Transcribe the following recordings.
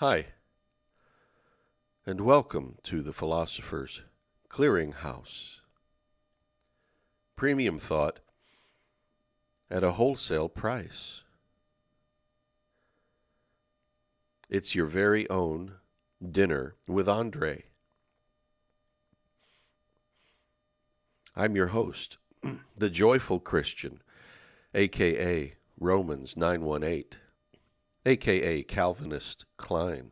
Hi, and welcome to the Philosopher's Clearinghouse. Premium thought at a wholesale price. It's your very own dinner with Andre. I'm your host, the Joyful Christian, a.k.a. Romans 918, a.k.a. Calvinist Klein.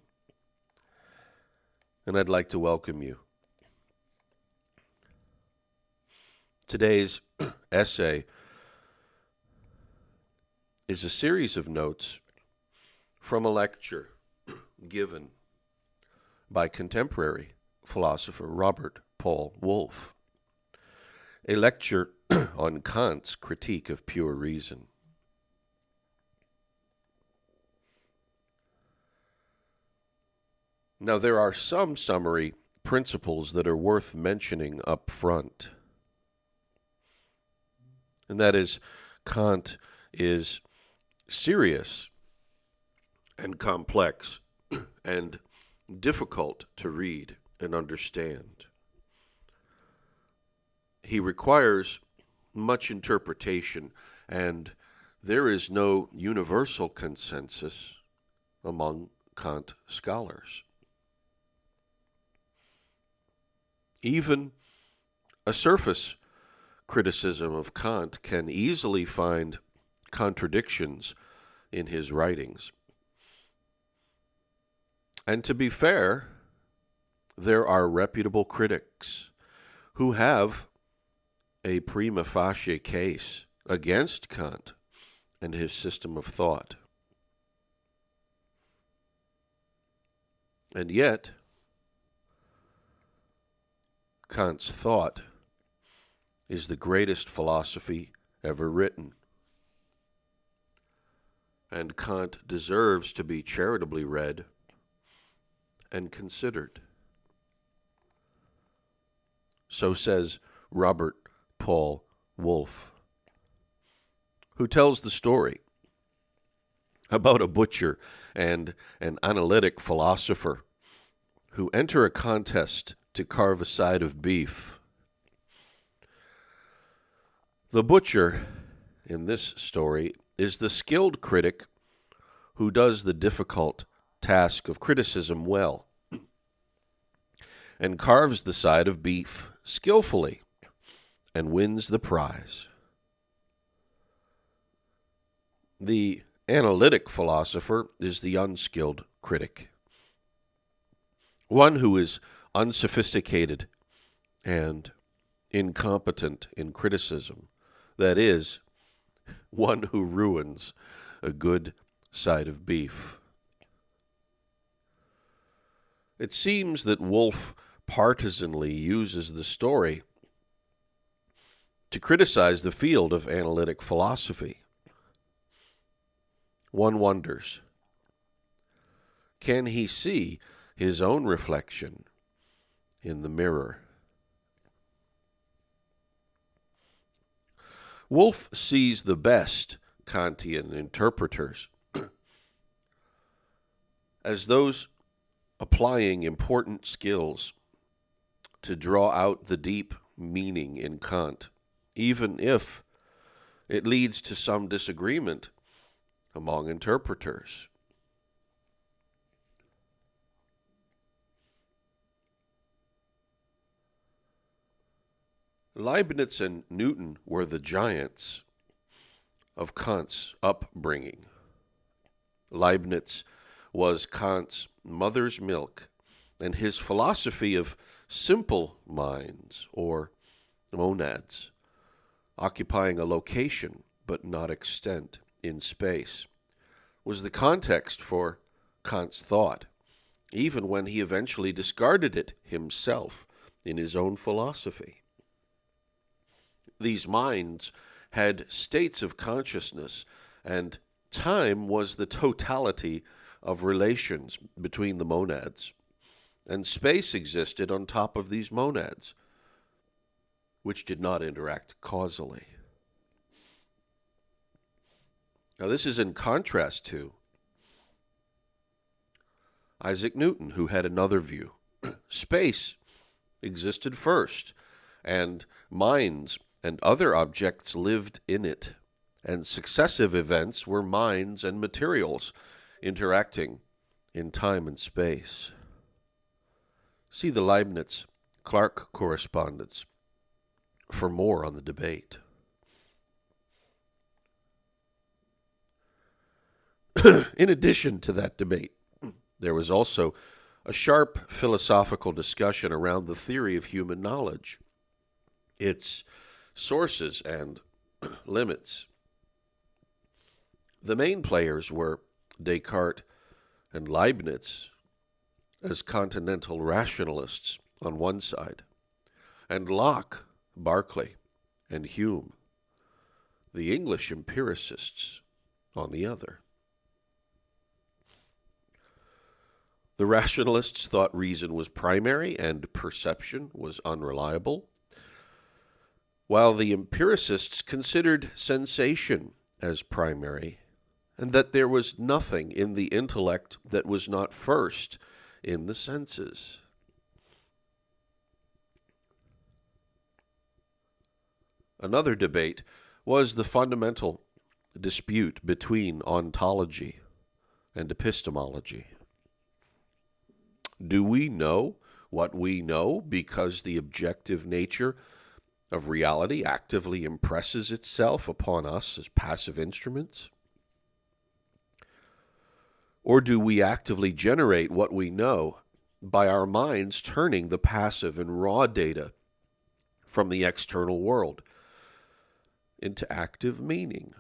And I'd like to welcome you. Today's essay is a series of notes from a lecture given by contemporary philosopher Robert Paul Wolff, a lecture on Kant's critique of pure reason. Now, there are some summary principles that are worth mentioning up front. And that is, Kant is serious and complex and difficult to read and understand. He requires much interpretation, and there is no universal consensus among Kant scholars. Even a surface criticism of Kant can easily find contradictions in his writings. And to be fair, there are reputable critics who have a prima facie case against Kant and his system of thought. And yet, Kant's thought is the greatest philosophy ever written. And Kant deserves to be charitably read and considered. So says Robert Paul Wolff, who tells the story about a butcher and an analytic philosopher who enter a contest to carve a side of beef. The butcher in this story is the skilled critic who does the difficult task of criticism well and carves the side of beef skillfully and wins the prize. The analytic philosopher is the unskilled critic, one who is unsophisticated and incompetent in criticism. That is, one who ruins a good side of beef. It seems that Wolff partisanly uses the story to criticize the field of analytic philosophy. One wonders, can he see his own reflection in the mirror? Wolff sees the best Kantian interpreters as those applying important skills to draw out the deep meaning in Kant, even if it leads to some disagreement among interpreters. Leibniz and Newton were the giants of Kant's upbringing. Leibniz was Kant's mother's milk, and his philosophy of simple minds, or monads, occupying a location but not extent in space, was the context for Kant's thought, even when he eventually discarded it himself in his own philosophy. These minds had states of consciousness, and time was the totality of relations between the monads, and space existed on top of these monads, which did not interact causally. Now, this is in contrast to Isaac Newton, who had another view. Space existed first, and minds and other objects lived in it, and successive events were minds and materials interacting in time and space. See the Leibniz-Clark correspondence for more on the debate. In addition to that debate, there was also a sharp philosophical discussion around the theory of human knowledge, its sources and limits. The main players were Descartes and Leibniz as continental rationalists on one side, and Locke, Berkeley, and Hume, the English empiricists, on the other. The rationalists thought reason was primary and perception was unreliable, while the empiricists considered sensation as primary, and that there was nothing in the intellect that was not first in the senses. Another debate was the fundamental dispute between ontology and epistemology. Do we know what we know because the objective nature of reality actively impresses itself upon us as passive instruments? Or do we actively generate what we know by our minds turning the passive and raw data from the external world into active meaning?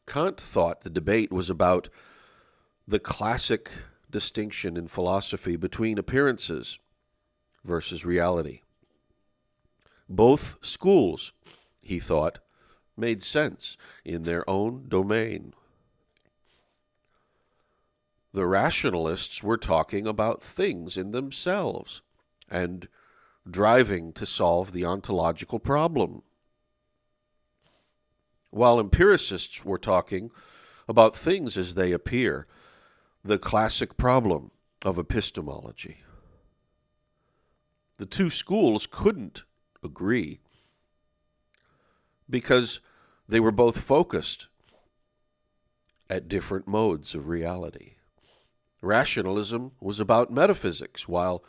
Kant thought the debate was about the classic distinction in philosophy between appearances versus reality. Both schools, he thought, made sense in their own domain. The rationalists were talking about things in themselves and driving to solve the ontological problem, while empiricists were talking about things as they appear, the classic problem of epistemology. The two schools couldn't agree because they were both focused at different modes of reality. Rationalism was about metaphysics, while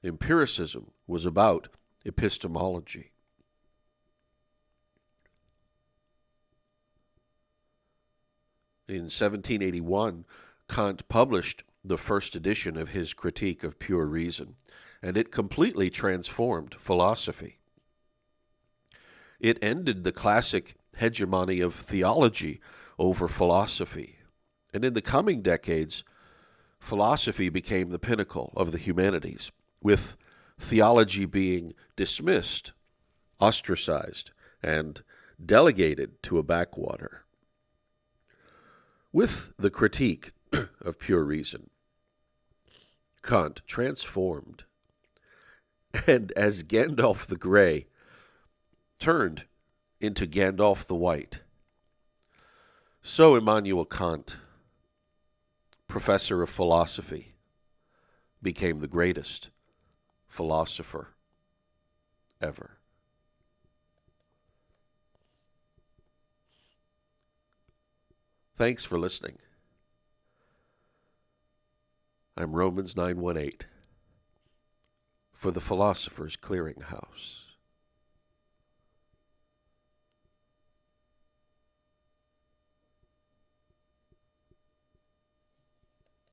empiricism was about epistemology. In 1781, Kant published the first edition of his Critique of Pure Reason, and it completely transformed philosophy. It ended the classic hegemony of theology over philosophy, and in the coming decades, philosophy became the pinnacle of the humanities, with theology being dismissed, ostracized, and delegated to a backwater. With the Critique of Pure Reason, Kant transformed, and as Gandalf the Grey turned into Gandalf the White, so Immanuel Kant, professor of philosophy, became the greatest philosopher ever. Thanks for listening. I'm Romans 9:18 for the Philosopher's Clearinghouse.